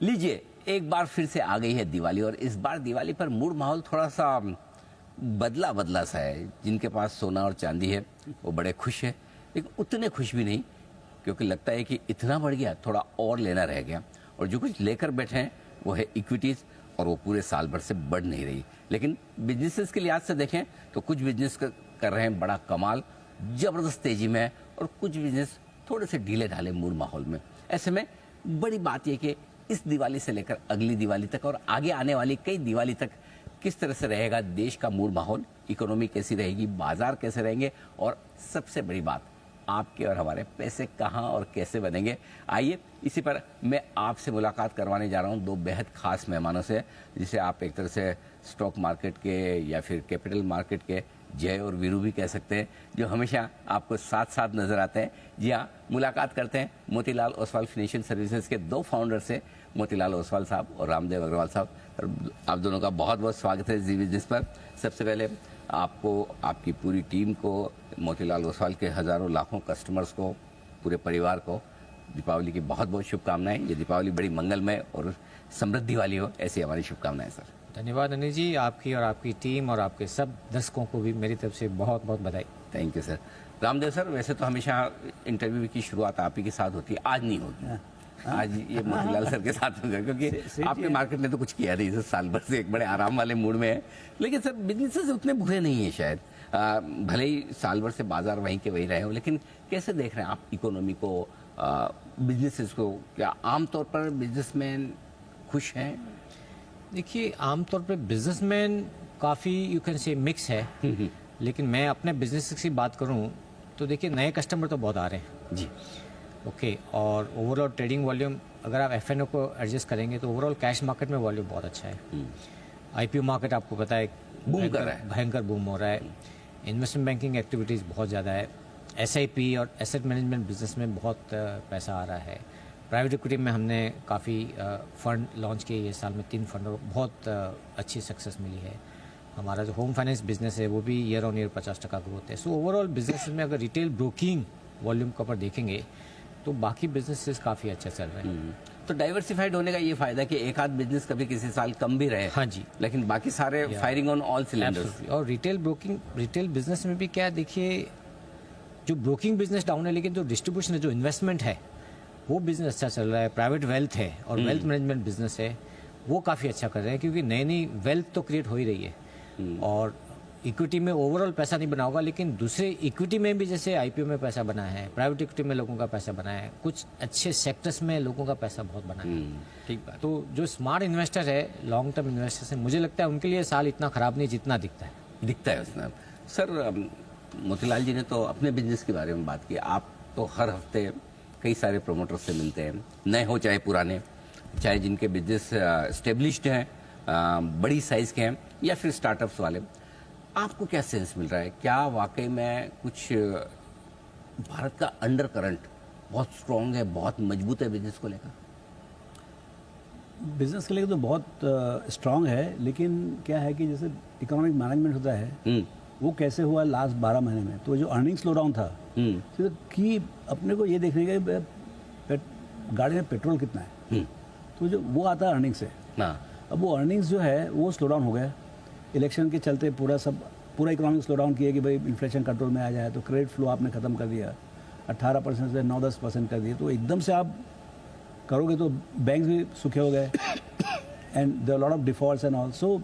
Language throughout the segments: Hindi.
लीजिए, एक बार फिर से आ गई है दिवाली और इस बार दिवाली पर मूड माहौल थोड़ा सा बदला बदला सा है। जिनके पास सोना और चांदी है वो बड़े खुश है, लेकिन उतने खुश भी नहीं, क्योंकि लगता है कि इतना बढ़ गया, थोड़ा और लेना रह गया। और जो कुछ लेकर बैठे हैं वो है इक्विटीज़, और वो पूरे साल भर से बढ़ नहीं रही। लेकिन बिजनेसेस के लिहाज से देखें तो कुछ बिजनेस कर रहे हैं बड़ा कमाल, ज़बरदस्त तेज़ी में है, और कुछ बिजनेस थोड़े से ढीले ढाले मूड माहौल में। ऐसे में बड़ी बात यह कि इस दिवाली से लेकर अगली दिवाली तक और आगे आने वाली कई दिवाली तक किस तरह से रहेगा देश का मूड माहौल, इकोनॉमी कैसी रहेगी, बाजार कैसे रहेंगे, और सबसे बड़ी बात, आपके और हमारे पैसे कहाँ और कैसे बनेंगे। आइए, इसी पर मैं आपसे मुलाकात करवाने जा रहा हूँ दो बेहद खास मेहमानों से, जिसे आप एक तरह से स्टॉक मार्केट के या फिर कैपिटल मार्केट के जय और वीरू भी कह सकते हैं, जो हमेशा आपको साथ साथ नजर आते हैं। जी हाँ, मुलाकात करते हैं मोतीलाल ओसवाल फाइनेंशियल सर्विसेज के दो फाउंडर से, मोतीलाल ओसवाल साहब और रामदेव अग्रवाल साहब। आप दोनों का बहुत बहुत स्वागत है जी बिजनेस पर। सबसे पहले आपको, आपकी पूरी टीम को, मोतीलाल ओसवाल के हज़ारों लाखों कस्टमर्स को, पूरे परिवार को दीपावली की बहुत बहुत शुभकामनाएं। ये दीपावली बड़ी मंगलमय और समृद्धि वाली हो, ऐसी हमारी शुभकामनाएं सर। धन्यवाद अनिल जी, आपकी और आपकी टीम और आपके सब दर्शकों को भी मेरी तरफ से बहुत बहुत बधाई। Thank you sir. Ramdev sir, वैसे तो हमेशा इंटरव्यू की शुरुआत आप ही के साथ होती है, आज नहीं होगी, आज ये मोतीलाल सर के साथ होगा, क्योंकि आपके मार्केट ने तो कुछ किया नहीं, इस साल भर से एक बड़े आराम वाले मूड में है। लेकिन सर, बिजनेसेस उतने बुरे नहीं है शायद, भले ही साल भर से बाजार वहीं के वहीं रहे हो, लेकिन कैसे देख रहे हैं आप इकोनॉमी को, बिजनेसेस को? क्या आमतौर पर बिजनेसमैन खुश हैं? देखिए, आमतौर पे बिजनेसमैन काफ़ी यू कैन से मिक्स है, लेकिन मैं अपने बिजनेस की बात करूं तो देखिए, नए कस्टमर तो बहुत आ रहे हैं जी। ओके, और ओवरऑल ट्रेडिंग वॉल्यूम अगर आप एफ&ओ को एडजस्ट करेंगे तो ओवरऑल कैश मार्केट में वॉल्यूम बहुत अच्छा है। आईपीओ मार्केट आपको पता है बूम कर रहा है, भयंकर बूम हो रहा है। इन्वेस्टमेंट बैंकिंग एक्टिविटीज़ बहुत ज़्यादा है। एसआईपी और एसेट मैनेजमेंट बिजनेस में बहुत पैसा आ रहा है। प्राइवेट इक्विटी में हमने काफ़ी फंड लॉन्च किए, ये साल में 3 फंड, बहुत अच्छी सक्सेस मिली है। हमारा जो होम फाइनेंस बिजनेस है वो भी ईयर ऑन ईयर 50% ग्रोथ है। सो ओवरऑल बिजनेस में अगर रिटेल ब्रोकिंग वॉल्यूम का पर देखेंगे तो बाकी बिजनेसेस काफ़ी अच्छा चल रहे हैं। तो डाइवर्सिफाइड होने का ये फायदा कि एक आध बिजनेस कभी किसी साल कम भी रहे, हाँ जी, लेकिन बाकी सारे फायरिंग ऑन ऑल सिलेंडर्स। और रिटेल बिजनेस में भी क्या देखिए, जो ब्रोकिंग बिजनेस डाउन है, लेकिन जो डिस्ट्रीब्यूशन है, जो इन्वेस्टमेंट है, वो बिजनेस अच्छा चल रहा है। प्राइवेट वेल्थ है और वेल्थ मैनेजमेंट बिजनेस है, वो काफ़ी अच्छा कर रहे हैं, क्योंकि नई नई वेल्थ तो क्रिएट हो ही रही है। और इक्विटी में ओवरऑल पैसा नहीं बना होगा, लेकिन दूसरे इक्विटी में भी, जैसे आईपीओ में पैसा बना है, प्राइवेट इक्विटी में लोगों का पैसा बना है, कुछ अच्छे सेक्टर्स में लोगों का पैसा बहुत बना है। ठीक बात। तो जो स्मार्ट इन्वेस्टर है, लॉन्ग टर्म इन्वेस्टर्स है, मुझे लगता है उनके लिए साल इतना खराब नहीं जितना दिखता है उसमें। सर, मोतीलाल जी ने तो अपने बिजनेस के बारे में बात की, आप तो हर हफ्ते कई सारे प्रोमोटर्स से मिलते हैं, नए हो चाहे पुराने, चाहे जिनके बिजनेस स्टेब्लिश्ड हैं, बड़ी साइज़ के हैं, या फिर स्टार्टअप्स वाले। आपको क्या सेंस मिल रहा है? क्या वाकई में कुछ भारत का अंडर करंट बहुत स्ट्रॉन्ग है, बहुत मजबूत है बिजनेस को लेकर? बिजनेस के लिए तो बहुत स्ट्रांग है, लेकिन क्या है कि जैसे इकोनॉमिक मैनेजमेंट होता है, वो कैसे हुआ लास्ट 12 महीने में, तो जो अर्निंग स्लो डाउन था, तो कि अपने को ये देखने का गाड़ी में पेट्रोल कितना है, तो जो वो आता है अर्निंग से। अब वो अर्निंग्स जो है वो स्लो डाउन हो गया, इलेक्शन के चलते पूरा इकोनॉमिक स्लो डाउन किया कि भाई इन्फ्लेशन कंट्रोल में आ जाए, तो क्रेडिट फ्लो आपने ख़त्म कर दिया, 18% से 9-10% कर दिए, तो एकदम से आप करोगे तो बैंक भी सूखे हो गए, and there lot of defaults and also.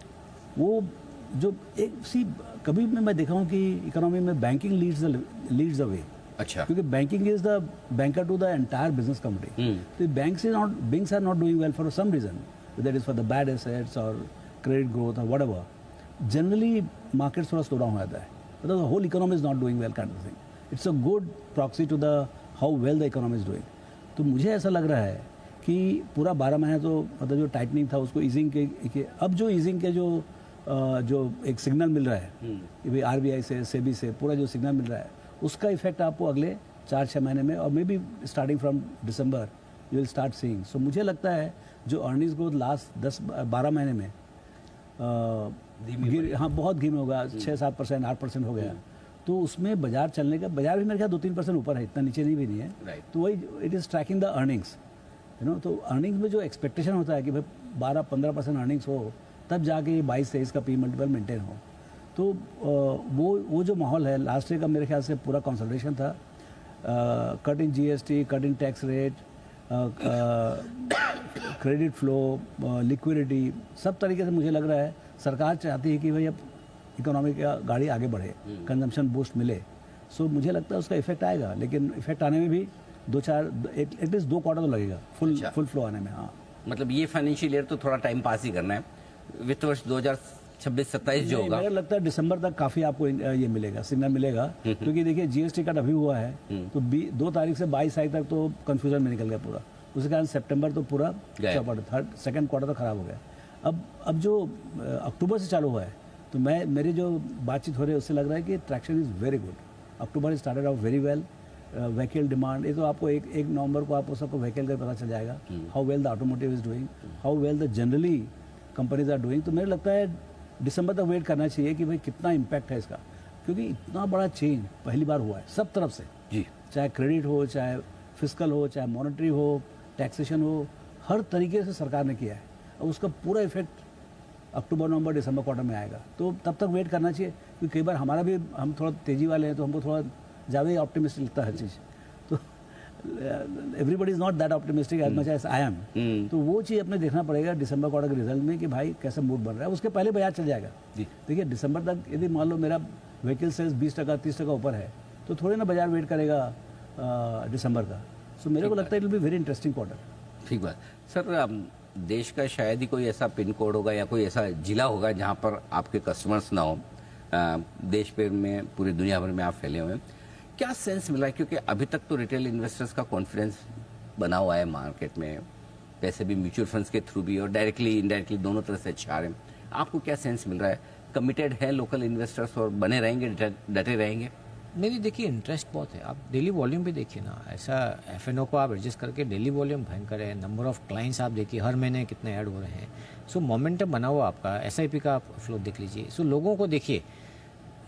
वो जो एक कभी मैं देखा हूँ कि इकोनॉमी में बैंकिंग लीड्स द वे। अच्छा। क्योंकि banking is the banker to the entire business community. तो banks are not doing well for some reason, that is for the bad assets और क्रेडिट ग्रोथ और व्हाटएवर, जनरली मार्केट थोड़ा स्लो डाउन हो जाता है, मतलब the whole economy is not doing well kind of thing. It's a good proxy to the how well the economy is doing. तो मुझे ऐसा लग रहा है कि पूरा 12 महीने तो मतलब जो टाइटनिंग था उसको ईजिंग के अब जो ईजिंग के जो एक सिग्नल मिल रहा है कि भाई आरबीआई से, सेबी से पूरा जो सिग्नल मिल रहा है, उसका इफेक्ट आपको अगले 4-6 महीने में, और may be starting from December you will start seeing. So मुझे लगता है जो अर्निंग्स ग्रोथ लास्ट 10-12 महीने में बहुत धीमे होगा, 6-7%, 8% हो गया, तो उसमें बाजार चलने का, बाजार भी मेरे ख्याल 2-3% ऊपर है, इतना नीचे नहीं भी नहीं है। तो वही it is tracking the earnings, तो अर्निंग्स में जो एक्सपेक्टेशन होता है कि भाई 12-15% अर्निंग्स हो, तब जाके ये 22-23 का पी मल्टीपल मेंटेन हो। तो वो जो माहौल है लास्ट ईयर का मेरे ख्याल से पूरा कंसल्टेशन था, cut in GST, cut in tax rate, credit flow, liquidity, सब तरीके से मुझे लग रहा है सरकार चाहती है कि भाई अब इकोनॉमी का गाड़ी आगे बढ़े, कंजम्पशन बूस्ट मिले। सो मुझे लगता है उसका इफेक्ट आएगा, लेकिन इफेक्ट आने में भी एटलीस्ट 2 क्वार्टर तो लगेगा फुल फ्लो आने में। हाँ, मतलब ये फाइनेंशियल ईयर तो थोड़ा टाइम पास ही करना है, वित्त वर्ष 2026-27 जो होगा, मुझे लगता है दिसंबर तक काफी आपको ये मिलेगा, सिग्नल मिलेगा, क्योंकि देखिए जीएसटी कट अभी हुआ है, तो 2 तारीख से 22 तारीख तक तो कंफ्यूजन में निकल गया पूरा, उसके कारण सितंबर तो पूरा सेकंड क्वार्टर तो खराब हो गया। अब जो अक्टूबर से चालू हुआ है, तो मेरी जो बातचीत हो रही है उससे लग रहा है कि traction is very good. October started out very well. Vehicle demand, ये तो आपको 1 नवंबर को आपको सबको व्हीकल का पता चल जाएगा, how well the automotive is doing, how well the generally companies are doing. तो मुझे लगता है दिसंबर तक वेट करना चाहिए कि भाई कितना इम्पैक्ट है इसका, क्योंकि इतना बड़ा चेंज पहली बार हुआ है सब तरफ से जी, चाहे क्रेडिट हो, चाहे फिस्कल हो, चाहे मॉनेटरी हो, टैक्सेशन हो, हर तरीके से सरकार ने किया है। और उसका पूरा इफेक्ट अक्टूबर, नवंबर, दिसंबर क्वार्टर में आएगा। तो तब तक वेट करना चाहिए, क्योंकि कई बार हमारा भी, हम थोड़ा तेज़ी वाले हैं तो हमको थोड़ा ज़्यादा ही ऑप्टिमिस्टिक लगता है हर चीज़। तो everybody is not that optimistic as much as I am. तो वो चीज़ अपने देखना पड़ेगा दिसंबर क्वार्टर के रिजल्ट में कि भाई कैसा मूड बन रहा है, उसके पहले बाजार चल जाएगा। देखिए दिसंबर तक यदि मान लो मेरा व्हीकल सेल्स 20%, 30% ऊपर है, तो थोड़े ना बाजार वेट करेगा दिसंबर का। सो मेरे को लगता है it will be very interesting quarter. ठीक बात सर। देश का शायद ही कोई ऐसा पिन कोड होगा या कोई ऐसा जिला होगा जहां पर आपके कस्टमर्स ना हो। देश भर में, पूरी दुनिया भर में आप फैले हुए हैं। क्या सेंस मिला है, क्योंकि अभी तक तो रिटेल इन्वेस्टर्स का कॉन्फिडेंस बना हुआ है मार्केट में, पैसे भी म्यूचुअल फंड्स के थ्रू भी और डायरेक्टली इनडायरेक्टली दोनों तरह से अच्छा आ रहे हैं। आपको क्या सेंस मिल रहा है, कमिटेड है लोकल इन्वेस्टर्स और बने रहेंगे, डटे रहेंगे? नहीं, देखिए इंटरेस्ट बहुत है। आप डेली वॉल्यूम भी देखिए ना, ऐसा एफएनओ को आप एडजस्ट करके डेली वॉल्यूम भयंकर है। नंबर ऑफ क्लाइंट्स आप देखिए हर महीने कितने ऐड हो रहे हैं। सो मोमेंटम बना हुआ आपका। एसआईपी का आप फ्लो देख लीजिए। सो लोगों को देखिए,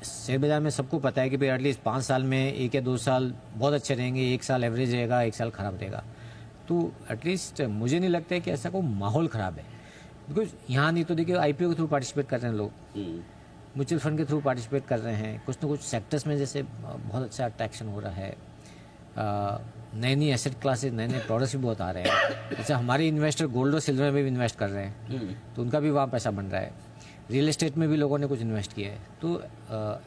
शेयर बाजार में सबको पता है कि भाई एटलीस्ट 5 साल में 1 या 2 साल बहुत अच्छे रहेंगे, 1 साल एवरेज रहेगा, 1 साल खराब रहेगा। तो एटलीस्ट मुझे नहीं लगता है कि ऐसा कोई माहौल ख़राब है। बिकॉज यहाँ नहीं तो देखिए आईपीओ के थ्रू पार्टिसिपेट कर रहे हैं लोग, म्यूचुअल फंड के थ्रू पार्टिसिपेट कर रहे हैं, कुछ ना कुछ सेक्टर्स में जैसे बहुत अच्छा अट्रैक्शन हो रहा है। नई नई एसेट क्लासेस, नए नए प्रोडक्ट्स भी बहुत आ रहे हैं। जैसे हमारे इन्वेस्टर गोल्ड और सिल्वर में भी इन्वेस्ट कर रहे हैं, तो उनका भी वहाँ पैसा बन रहा है। रियल एस्टेट में भी लोगों ने कुछ इन्वेस्ट किया है। तो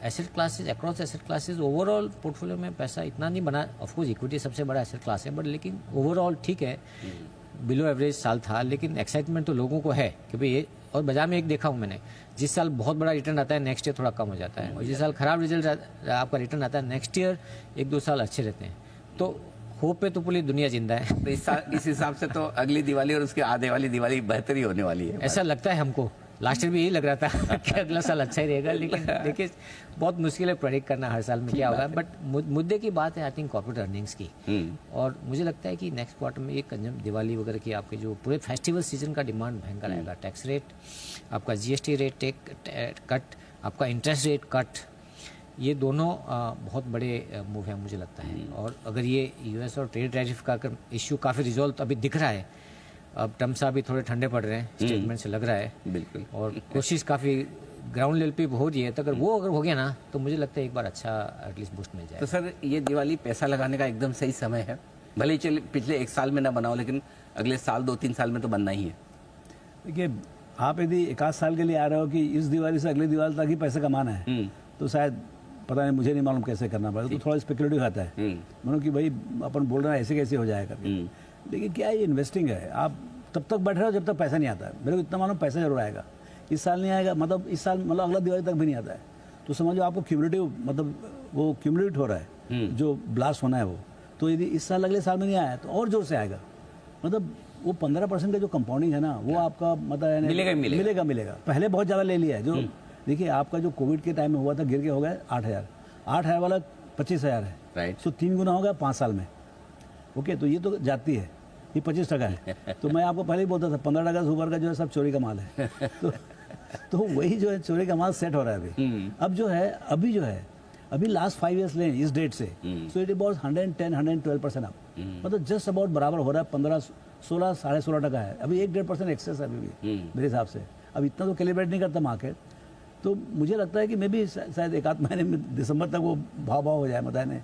asset classes, across asset classes, overall portfolio में पैसा इतना नहीं बना। ऑफकोर्स इक्विटी सबसे बड़ा एसेट क्लास है, बट लेकिन ओवरऑल ठीक है, बिलो एवरेज साल था, लेकिन एक्साइटमेंट तो लोगों को है कि भाई ये। और बाजार में एक देखा हूँ मैंने, जिस साल बहुत बड़ा रिटर्न आता है नेक्स्ट ईयर थोड़ा कम हो जाता है, और जिस साल खराब रिजल्ट आपका रिटर्न आता है नेक्स्ट ईयर 1-2 साल अच्छे रहते हैं। तो होप पे तो पूरी दुनिया जिंदा है। तो इस हिसाब से तो अगली दिवाली और उसके आधे वाली दिवाली बेहतर ही होने वाली है। ऐसा लगता है हमको। लास्ट ईयर भी यही लग रहा था कि अगला साल अच्छा ही रहेगा, लेकिन देखिए बहुत मुश्किल है प्रेडिक्ट करना हर साल में क्या होगा। बट मुद्दे की बात है आई थिंक कॉर्पोरेट अर्निंग्स की, और मुझे लगता है कि नेक्स्ट क्वार्टर में एक दिवाली वगैरह की आपके जो पूरे फेस्टिवल सीजन का डिमांड भयंकर आएगा। टैक्स रेट, आपका जीएसटी रेट कट, आपका इंटरेस्ट रेट कट, ये दोनों बहुत बड़े मूव हैं मुझे लगता है। और अगर ये यूएस और ट्रेड टैरिफ का इश्यू काफ़ी रिजॉल्व अभी दिख रहा है, अब ट्रम्प साहब भी थोड़े ठंडे पड़ रहे हैं, स्टेटमेंट से लग रहा है बिल्कुल, और कोशिश काफ़ी ग्राउंड लेवल पे हो रही है। तो अगर हो गया ना, तो मुझे लगता है एक बार अच्छा एटलीस्ट बूस्ट मिल जाए। तो सर ये दिवाली पैसा लगाने का एकदम सही समय है, भले ही चले पिछले 1 साल में ना बनाओ, लेकिन अगले साल 2-3 साल में तो बनना ही है। देखिए आप यदि 1 साल के लिए आ रहे हो कि इस दिवाली से अगले दिवाली तक ही पैसे कमाना है, तो शायद पता नहीं, मुझे नहीं मालूम कैसे करना पड़ेगा। तो थोड़ा स्पेकुलेटिव आता है, मानो कि भाई अपन बोल रहे हैं ऐसे कैसे हो जाएगा। लेकिन क्या ये इन्वेस्टिंग है, आप तब तक बैठ रहे हो जब तक पैसा नहीं आता है। मेरे को इतना मालूम पैसा जरूर आएगा। इस साल नहीं आएगा, मतलब इस साल मतलब अगला दिवाली तक भी नहीं आता है, तो समझो आपको क्यूमुलेटिव, मतलब वो क्यूमुलेट हो रहा है जो ब्लास्ट होना है वो। तो यदि इस साल अगले साल में नहीं आया तो और जोर से आएगा। मतलब वो 15% का जो कंपाउंडिंग है ना, वो आपका मतलब मिलेगा। पहले बहुत ज़्यादा ले लिया है। जो देखिए आपका जो कोविड के टाइम में हुआ था, गिर के हो गया 8,000 वाला 25,000 है, राइट। सो 3 गुना हो गया 5 साल में। ओके, तो ये तो जाती है, ये 25% है। तो मैं आपको पहले ही बोलता था 15% सुपर का जो है सब चोरी का माल है। तो वही जो है चोरी का माल सेट हो रहा है अभी। अब जो है अभी लास्ट 5 ईयर्स लें इस डेट से, सो इट अबाउट 110-112% अप। मतलब जस्ट अबाउट बराबर हो रहा है, 15-16, 16.5% है अभी, 1-1.5% एक्सेस है अभी भी मेरे हिसाब से। अब इतना तो कैलिब्रेट नहीं करता मार्केट, तो मुझे लगता है कि मे भी शायद एक आध महीने में दिसंबर तक वो भाव हो जाए, मतलब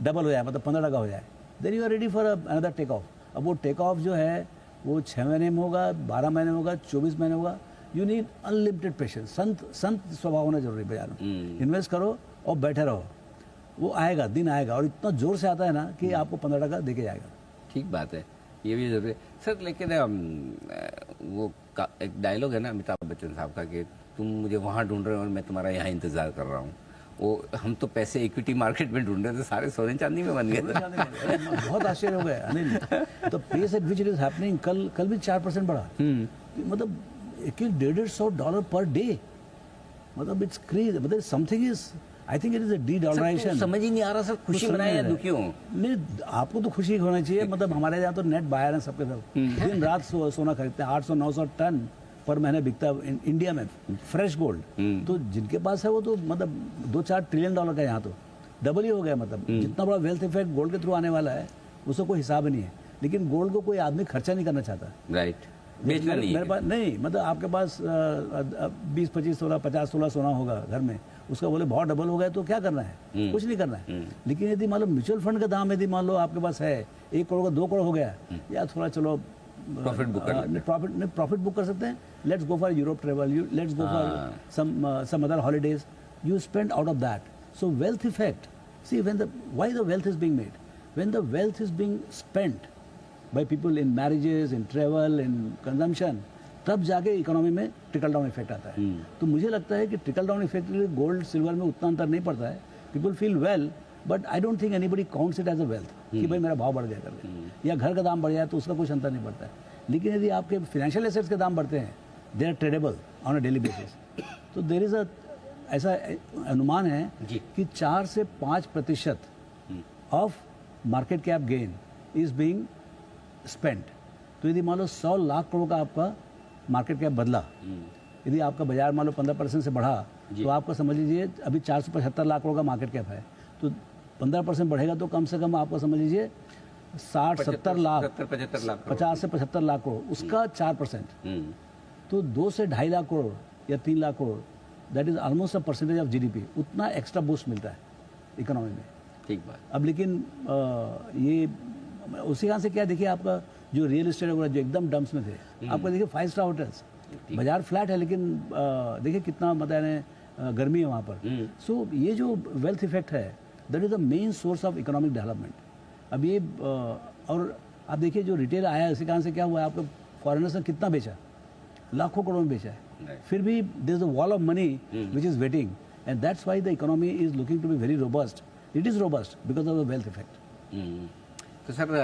डबल हो जाए, मतलब 15% हो जाए, then you are ready for another take off. अब वो टेक ऑफ जो है वो 6 महीने में होगा, 12 महीने में होगा, 24 महीने होगा। यू नीड अनलिमिटेड पेशेंस, संत स्वभाव होना जरूरी है बाजार में। इन्वेस्ट करो और बैठे रहो, वो आएगा, दिन आएगा, और इतना जोर से आता है ना कि आपको 15% देके जाएगा। ठीक बात है, ये भी जरूरी है सर। लेकिन एक डायलॉग है ना अमिताभ बच्चन साहब का कि तुम मुझे वहाँ ढूंढ रहे हो और मैं तुम्हारा यहाँ इंतजार कर रहा हूँ। वो हम तो पैसे इक्विटी मार्केट में ढूंढ रहे थे, सारे सोने चांदी में बन गए थे। बहुत आश्चर्य हो गया अनिल, तो pace at which it is happening, कल भी 4% बढ़ा, मतलब $150 पर डे, मतलब इट्स क्रेज, मतलब something is, I think it is a dedollarisation. समझ ही नहीं आ रहा सर, खुशी बनाए या दुखी हो? नहीं, आपको तो खुशी होना चाहिए, मतलब हमारे यहाँ तो नेट बायर हैं सबके सब, दिन रात सोना खरीदते हैं, 800-900 टन पर महीने बिकता है इंडिया में फ्रेश गोल्ड। तो जिनके पास है वो तो मतलब $2-4 ट्रिलियन का यहाँ तो डबल ही हो गया, मतलब जितना बड़ा वेल्थ इफेक्ट गोल्ड के थ्रू आने वाला है उसका कोई हिसाब नहीं है। लेकिन गोल्ड को कोई आदमी खर्चा नहीं करना चाहता, राइट, बेचना नहीं मेरे पास नहीं, मतलब आपके पास 20-25 तोला 50 तोला सोना होगा घर में, उसका बोले बहुत डबल हो गया तो क्या करना है? कुछ नहीं करना है। लेकिन यदि मान लो म्यूचुअल फंड का दाम यदि मान लो आपके पास है 1 करोड़ का 2 करोड़ हो गया, या थोड़ा चलो प्रॉफिट बुक कर सकते हैं, let's go for Europe travel, let's go for some other holidays, you spend out of that. So wealth effect, see why the wealth is being made, when the wealth is being spent by people in marriages, in travel, in consumption, तब जाके इकोनॉमी में ट्रिकल डाउन इफेक्ट आता है। तो मुझे लगता है कि trickle down effect gold silver में उतना अंतर नहीं पड़ता है। People feel well, but I don't think anybody counts it as a wealth कि भाई मेरा भाव बढ़ गया करके, या घर का दाम बढ़ जाए तो उसका कुछ अंतर नहीं पड़ता है। लेकिन यदि आपके फाइनेंशियल एसेट्स के दाम बढ़ते हैं, they are tradable on a daily basis, तो देयर इज अ ऐसा अनुमान है कि 4 से 5% of market cap gain is being spend. तो यदि मान लो 100 लाख करोड़ का आपका मार्केट कैप बदला, यदि आपका बाजार मान लो 15% से बढ़ा, तो आपका समझ लीजिए अभी 475 लाख करोड़ का मार्केट कैप है, तो 15% बढ़ेगा तो कम से कम आपको समझ लीजिए 60-70 लाख, 50 से 75 लाख करोड़, उसका 4%, तो 2 से 2.5 लाख करोड़ या 3 lakh crore, that is almost a percentage of GDP, उतना एक्स्ट्रा बूस्ट मिलता है इकोनॉमी में। ठीक बात। अब लेकिन ये उसी कारण से क्या देखिए, आपका जो रियल एस्टेट वगैरह जो एकदम डम्प्स में थे, आपका देखिए 5 स्टार होटल्स, बाजार फ्लैट है, लेकिन देखिए कितना मतलब गर्मी है वहाँ पर। सो ये जो वेल्थ इफेक्ट है, that is the main source of economic development. अब ये और आप देखिए जो रिटेल आया है, इसी कारण से क्या हुआ है, आपको फॉरेनर्स ने कितना बेचा, लाखों करोड़ में बेचा है, फिर भी there is a wall of money which is waiting, and that's why the economy is looking to be very robust. It is robust because of the wealth effect. तो सर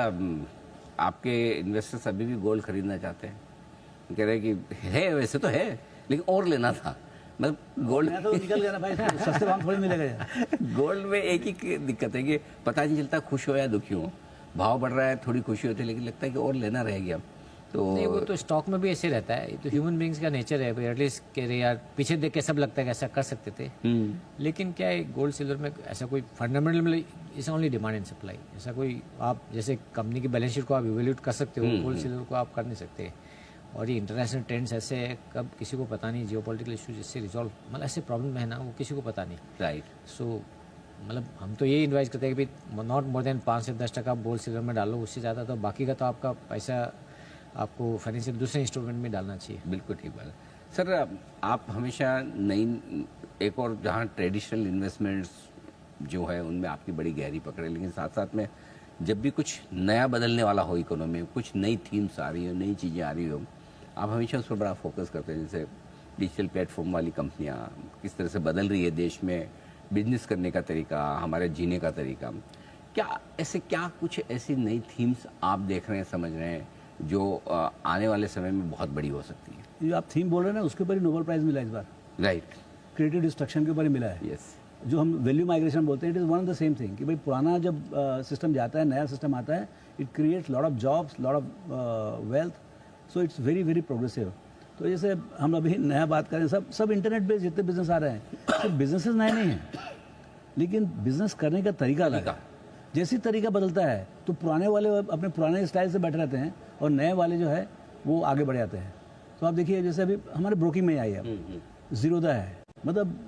आपके इन्वेस्टर्स अभी भी गोल्ड खरीदना चाहते हैं, कह रहे हैं कि है, वैसे तो है लेकिन और लेना था, मतलब गोल्ड तो निकल गया ना भाई, सस्ते दाम थोड़ी मिलेगा। गोल्ड में एक ही दिक्कत है कि पता नहीं चलता खुश हो या दुखी हो, भाव बढ़ रहा है थोड़ी खुशी होती है, लेकिन लगता है कि और लेना रह गया। तो नहीं, वो तो स्टॉक में भी ऐसे रहता है, ये तो ह्यूमन बींग्स का नेचर है भाई, एटलीस्ट कह रहे यार पीछे देख के सब लगता है कि ऐसा कर सकते थे। लेकिन क्या है, गोल्ड सिल्वर में ऐसा कोई fundamental, it's only demand and supply, ऐसा कोई आप जैसे कंपनी की बैलेंस शीट को आप इवेल्यूट कर सकते हो, गोल्ड सिल्वर को आप कर नहीं सकते। और ये इंटरनेशनल ट्रेंड्स ऐसे है, कब किसी को पता नहीं, जियोपॉलिटिकल इशू जिससे रिजॉल्व, मतलब ऐसे प्रॉब्लम है ना, वो किसी को पता नहीं। राइट। सो मतलब हम तो ये एडवाइस करते हैं कि भाई नॉट मोर देन 5 से 10% गोल्ड सिल्वर में डालो, उससे ज़्यादा तो बाकी का तो आपका पैसा आपको फाइनेंशियल दूसरे इंस्ट्रूमेंट में डालना चाहिए। बिल्कुल ठीक बात है सर। आप हमेशा नई एक और जहाँ ट्रेडिशनल इन्वेस्टमेंट्स जो है उनमें आपकी बड़ी गहरी पकड़ है, लेकिन साथ साथ में जब भी कुछ नया बदलने वाला हो इकोनॉमी में, कुछ नई थीम्स आ रही हो, नई चीज़ें आ रही हो, आप हमेशा उस पर बड़ा फोकस करते हैं। जैसे डिजिटल प्लेटफॉर्म वाली कंपनियाँ किस तरह से बदल रही है देश में, बिजनेस करने का तरीका, हमारे जीने का तरीका, क्या कुछ ऐसी नई थीम्स आप देख रहे हैं, समझ रहे हैं, जो आने वाले समय में बहुत बड़ी हो सकती है? ये आप थीम बोल रहे हैं ना, उसके ऊपर ही नोबेल प्राइज मिला इस बार। राइट। क्रिएटिव डिस्ट्रक्शन के ऊपर ही मिला है। यस। जो हम वैल्यू माइग्रेशन बोलते हैं, it is one of the same thing कि भाई पुराना जब सिस्टम जाता है, नया सिस्टम आता है, it creates lot of jobs, lot of wealth, so it's very very progressive. तो जैसे हम अभी नया बात करें, सब इंटरनेट बेस्ड जितने बिजनेस आ रहे हैं, सब बिजनेसेस नए नहीं हैं, लेकिन बिजनेस करने का तरीका अलग है। जैसी तरीका बदलता है तो पुराने वाले अपने पुराने स्टाइल से बैठे रहते हैं और नए वाले जो है वो आगे बढ़ जाते हैं। तो आप देखिए जैसे अभी हमारे ब्रोकिंग में आई है जीरोदा है, मतलब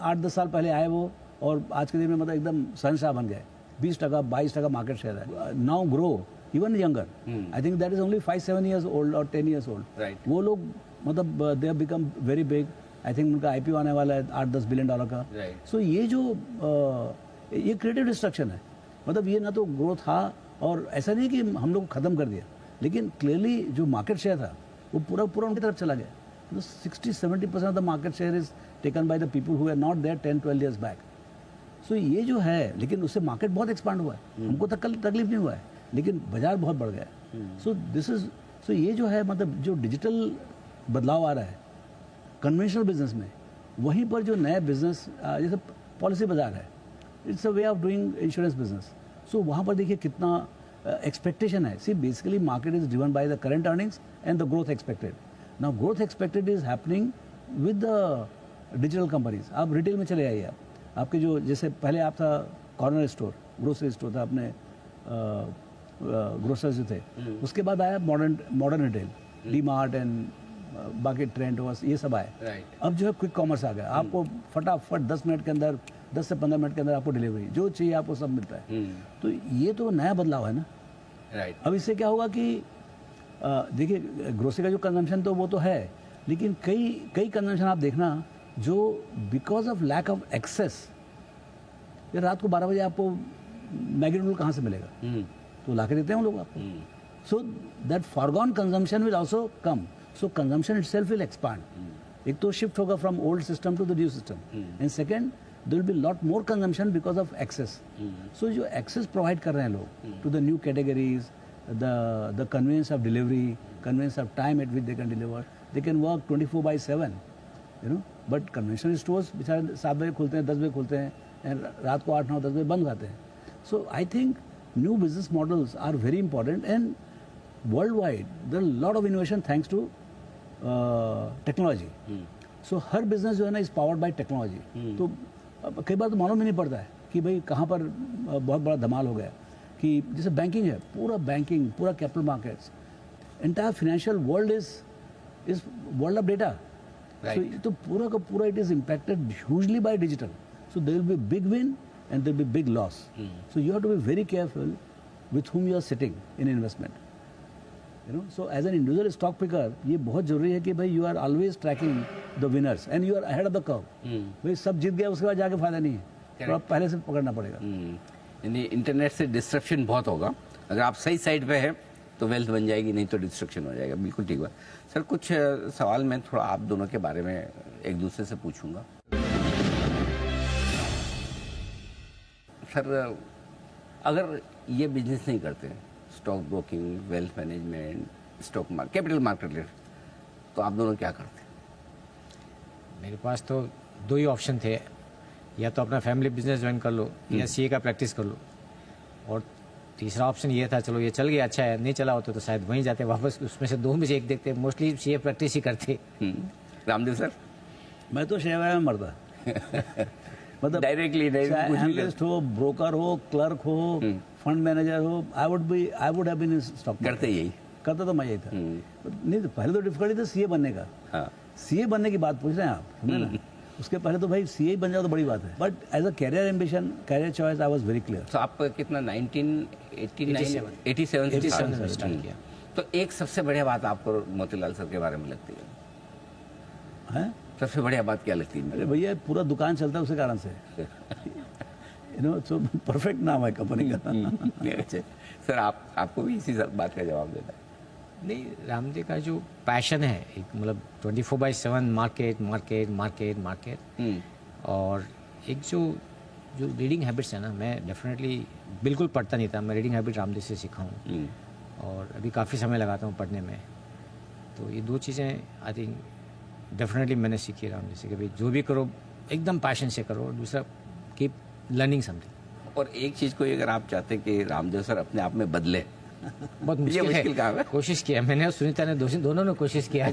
8-10 साल पहले आए वो और आज के दिन में मतलब एकदम शहंशाह बन गए। 20% 22% मार्केट शेयर है। Now grow even younger, I think that is only 5-7 years old और 10 years ओल्ड। Right. वो लोग मतलब they have become very big. I think उनका IPO आने वाला है $8-10 बिलियन का। Right. सो ये जो ये क्रिएटिव डिस्ट्रक्शन है, मतलब ये ना तो ग्रोथ था और ऐसा नहीं कि हम लोग खत्म कर दिया, लेकिन क्लियरली जो मार्केट शेयर था वो पूरा उनकी तरफ चला गया। 60-70% of the market share is taken by the people who are not there 10-12 years back. So ये जो है, लेकिन उससे मार्केट बहुत एक्सपांड हुआ है, हमको तकलीफ नहीं हुआ है, लेकिन बाजार बहुत बढ़ गया है। सो ये जो है मतलब जो डिजिटल बदलाव आ रहा है कन्वेंशनल बिजनेस में, वहीं पर जो नया बिजनेस जैसे पॉलिसी बाजार है, it's a way of doing insurance business. So वहाँ पर देखिए कितना एक्सपेक्टेशन है। See basically market is driven by the current earnings and the growth expected. Now growth expected is happening with the digital companies. आप रिटेल में चले आइए, आपके जो जैसे पहले आप था कॉर्नर स्टोर, ग्रोसरी स्टोर था, अपने ग्रोसर्स जो थे, उसके बाद आया modern retail, D mart and बाकी ट्रेंड वॉस, ये सब आए। Right. अब जो है क्विक कॉमर्स आ गया, आपको फटाफट 10 मिनट के अंदर, 10 से 15 मिनट के अंदर आपको डिलीवरी जो चाहिए आपको सब मिलता है। तो ये तो नया बदलाव है ना। राइट। अब इससे क्या होगा कि देखिए ग्रोसरी का जो कंजम्पशन तो वो तो है, लेकिन कई कंजम्पशन आप देखना जो because of lack of access, रात को 12 बजे आपको मैगी नूडल कहाँ से मिलेगा, तो ला के देते हैं लोग आपको। So that forgone consumption will also come, so consumption itself will expand. एक तो शिफ्ट होगा from old system to the new system, and second there will be lot more consumption because of access. So जो एक्सेस प्रोवाइड कर रहे हैं लोग to the new categories, the convenience of delivery, convenience of time at which they can deliver, they can work 24/7, you know, but conventional stores बेचारे 7 बजे खुलते हैं, 10 बजे खुलते हैं, and रात को 8-9-10 बजे बंद करते हैं। So I think new business models are very important, and worldwide there are a lot of innovation thanks to technology. So her business जो है ना is powered by technology. तो कई बार तो मालूम ही नहीं पड़ता है कि भाई कहाँ पर बहुत बड़ा धमाल हो गया, कि जैसे बैंकिंग है, पूरा capital markets, entire financial world is world of data. तो पूरा का पूरा it is impacted hugely by digital. So there will be big win and there will be big loss. So you have to be very careful with whom you are sitting in investment, you know. So as an individual stock picker ये बहुत जरूरी है कि भाई you are always tracking the winners and you are ahead of the curve. भाई सब जीत गया उसके बाद जाके फायदा नहीं है, तो आप पहले से पकड़ना पड़ेगा। यानी इंटरनेट से डिस्ट्रप्शन बहुत होगा, अगर आप सही साइड पे हैं तो वेल्थ बन जाएगी, नहीं तो डिस्ट्रक्शन हो जाएगा। बिल्कुल ठीक बात सर। कुछ सवाल मैं थोड़ा आप दोनों के बारे में एक दूसरे से पूछूंगा। सर अगर ये बिजनेस नहीं करते, stock broking, wealth management, stock market, capital market, तो आप दोनों क्या करते? मेरे पास तो 2 ही ऑप्शन थे, या तो अपना फैमिली बिजनेस ज्वाइन कर लो या सीए का प्रैक्टिस कर लो, और तीसरा ऑप्शन ये था चलो ये चल गया अच्छा है, नहीं चला होता तो शायद वहीं जाते वापस, उसमें से 2 में से एक देखते। मोस्टली सीए प्रैक्टिस ही करते। रामदेव सर? मैं तो शेयर में मरता मतलब डायरेक्टली एनालिस्ट हो, ब्रोकर हो, क्लर्क हो, फंड मैनेजर हो, I would have been in stock. करते यही करता तो मैं यही था। नहीं तो पहले तो डिफिकल्टी था सीए बनने का। हाँ। सीए बनने की बात पूछ रहे हैं आप, समझे ना। उसके पहले तो भाई सीए बन जाओ तो बड़ी बात है, but as a career ambition, career choice I was very clear. तो आप कितना 1987 में स्टार्ट किया? तो एक सबसे बढ़िया बात आपको मोतीलाल सर के बारे में लगती है? सबसे बढ़िया बात क्या लगती है? अरे भैया पूरा दुकान चलता है उसी कारण से, यू नो। सो परफेक्ट नाम है कंपनी का। सर आपको भी इसी बात का जवाब देना है? नहीं, रामदेव का जो पैशन है, एक मतलब 24/7 मार्केट, और एक जो रीडिंग हैबिट्स है ना, मैं डेफिनेटली बिल्कुल पढ़ता नहीं था, मैं रीडिंग हैबिट रामदेव से सीखा हूँ, और अभी काफ़ी समय लगाता हूँ पढ़ने में। तो ये 2 चीज़ें आई थिंक डेफिनेटली मैंने सीखी रामदेव से, कि भाई जो भी करो एकदम पैशन से करो, और दूसरा कीप लर्निंग समथिंग। और एक चीज़ को अगर आप चाहते कि रामदेव सर अपने आप में बदले, बहुत मुश्किल काम है। कोशिश किया मैंने और सुनीता ने, दोनों ने कोशिश किया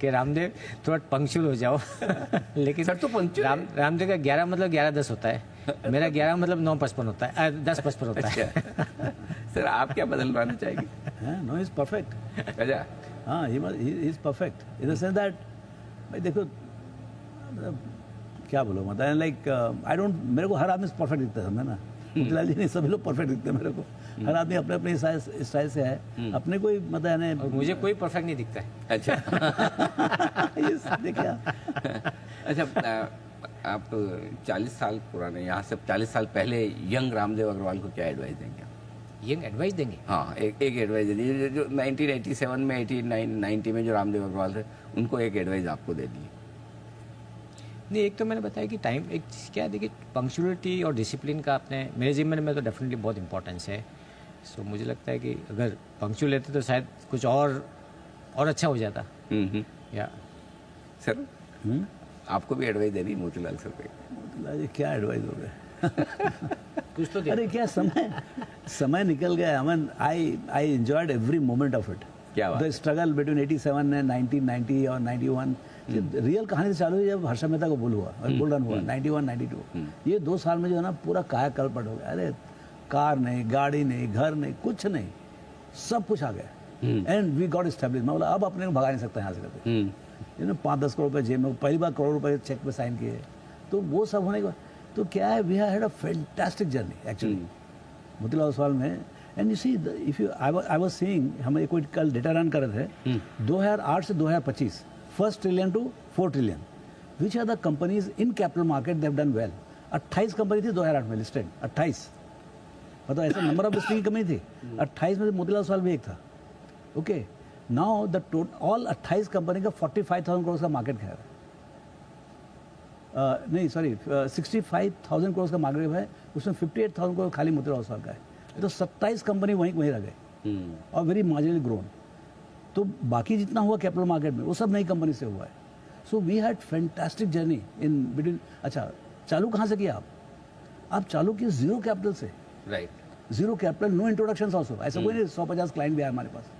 कि रामदेव थोड़ा पंक्चुअल हो जाओ। लेकिन सर तो पंक्चुअल रामदेव का 11 मतलब 11:10 होता है, मेरा 11 मतलब 9:55 होता है, 10:55 होता है। अच्छा सर, आप क्या बदलवाना चाहेंगे? No is perfect. अच्छा, हाँ he is perfect in the sense that भाई देखो मतलब क्या बोलो मतलब लाइक आई डोंट, मेरे को हर आदमी परफेक्ट दिखता है समझे ना, मोतीलाल जी नहीं, सभी लोग परफेक्ट दिखते हैं मेरे को, हर आदमी अपने अपने स्टाइल से है, अपने कोई मतलब यानी और मुझे कोई परफेक्ट नहीं दिखता है। अच्छा देखिए अच्छा, आप 40 साल पुराने, यहाँ से 40 साल पहले यंग रामदेव अग्रवाल को क्या एडवाइस देंगे? यंग एडवाइस देंगे? हाँ, एक एडवाइस दे दीजिए। जो 1987 में 89-90 में जो रामदेव अग्रवाल थे, उनको एक एडवाइस आपको दे दी। नहीं, एक तो मैंने बताया कि टाइम, एक क्या है देखिए, पंक्चुअलिटी और डिसिप्लिन का अपने मेरे जिम्मे में तो डेफिनेटली बहुत इंपॉर्टेंस है। सो मुझे लगता है कि अगर पंक्चुअल रहते तो शायद कुछ और अच्छा हो जाता। या सर, आपको भी एडवाइस देनी मोतीलाल सर पे? मोतीलाल जी क्या एडवाइस हो गए? कुछ तो अरे क्या समय निकल गया। I enjoyed every moment of it. क्या बात द स्ट्रगल बिटवीन 87 एंड 1990 और 91, रियल कहानी से चालू हुई जब हर्षा मेहता को बुल रन हुआ 91-92। ये 2 साल में जो है ना पूरा कायाकल्प हो गया। अरे कार नहीं, गाड़ी नहीं, घर नहीं, कुछ नहीं, सब कुछ आ गया। And we got establish. मैं बोला अब अपने को भगा नहीं सकता यहाँ से कभी। 5-10 करोड़ रुपए जेब में, पहली बार करोड़ रुपए चेक पे साइन किए, तो वो सब होने के बाद तो क्या है, we had a fantastic journey actually Motilal Oswal में। And you see if you I was seeing, हम कोई कल डेटा रन कर रहे थे 2008 से 2025, 1 trillion to 4 trillion, which are the companies in capital market they have done well. 28 company थी 2008 में लिस्टेड, 28, मतलब ऐसा नंबर ऑफ लिस्टिंग की कंपनी थी। 28 में मोतीलाल ओसवाल भी एक था। Okay, now the all 28 company का 45,000 करोड़ का मार्केट है। नहीं सॉरी, 65,000 करोड़ का मार्केट है, उसमें 58,000 करोड़ खाली मोतीलाल ओसवाल का है। तो 27 कंपनी वहीं रह गए और वेरी मार्जिनली ग्रोन। तो बाकी जितना हुआ कैपिटल मार्केट में वो सब नई कंपनी से हुआ है। So we had fantastic journey in between. अच्छा, चालू कहाँ से किया आप चालू किए जीरो कैपिटल से। Right, zero capital, no introduction also. ऐसा कोई नहीं 150 क्लाइंट भी आया हमारे पास,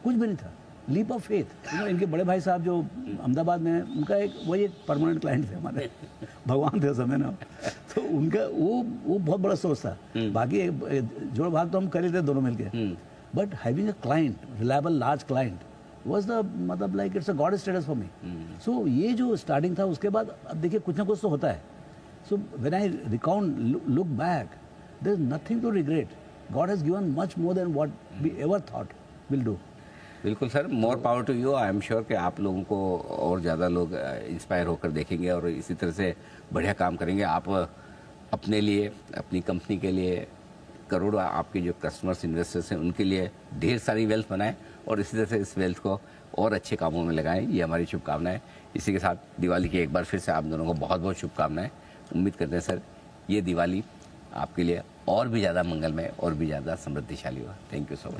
कुछ भी नहीं था। Leap of faith. इनके बड़े भाई साहब जो अहमदाबाद में, उनका वही एक परमानेंट क्लाइंट थे हमारे, भगवान थे समय ना। तो उनका वो बहुत बड़ा सोर्स था। बाकी जोड़ भाग तो हम कर ही थे दोनों मिलके, but having a client, reliable large client was the मतलब like it's a god status for me. So ये जो स्टार्टिंग था, उसके बाद अब देखिए कुछ ना कुछ तो होता है। So when I recount, look back, there is nothing to regret. God has given much more than what we ever thought will do. बिल्कुल sir, more power to you. I am sure कि आप लोगों को और ज़्यादा लोग इंस्पायर होकर देखेंगे और इसी तरह से बढ़िया काम करेंगे। आप अपने लिए, अपनी कंपनी के लिए, करोड़ों आपके जो कस्टमर्स, इन्वेस्टर्स हैं, उनके लिए ढेर सारी वेल्थ बनाएं और इसी तरह से इस वेल्थ को और अच्छे कामों में लगाएं। ये हमारी शुभकामनाएं। इसी के साथ दिवाली की एक बार फिर से आप दोनों को बहुत बहुत शुभकामनाएं। उम्मीद करते हैं सर ये दिवाली आपके लिए और भी ज़्यादा मंगलमय और भी ज़्यादा समृद्धिशाली हुआ। Thank you so much.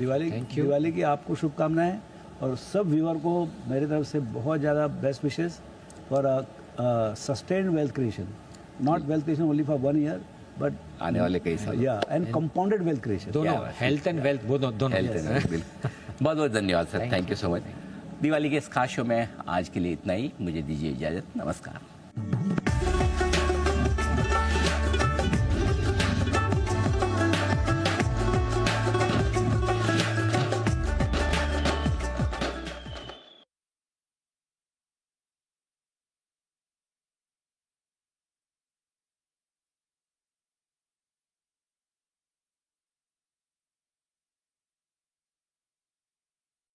Diwali की आपको शुभकामनाएं और सब व्यूअर को मेरी तरफ से बहुत ज़्यादा best wishes for sustained wealth creation, not wealth creation only for 1 year but आने वाले कई साल, या एंड कंपाउंडेड वेल्थ क्रिएशन, दोनों हेल्थ एंड वेल्थ, दोनों। Health and wealth. बहुत बहुत धन्यवाद sir, thank you so much. Diwali के इस खास शो में आज के लिए इतना ही। मुझे दीजिए इजाज़त, नमस्कार।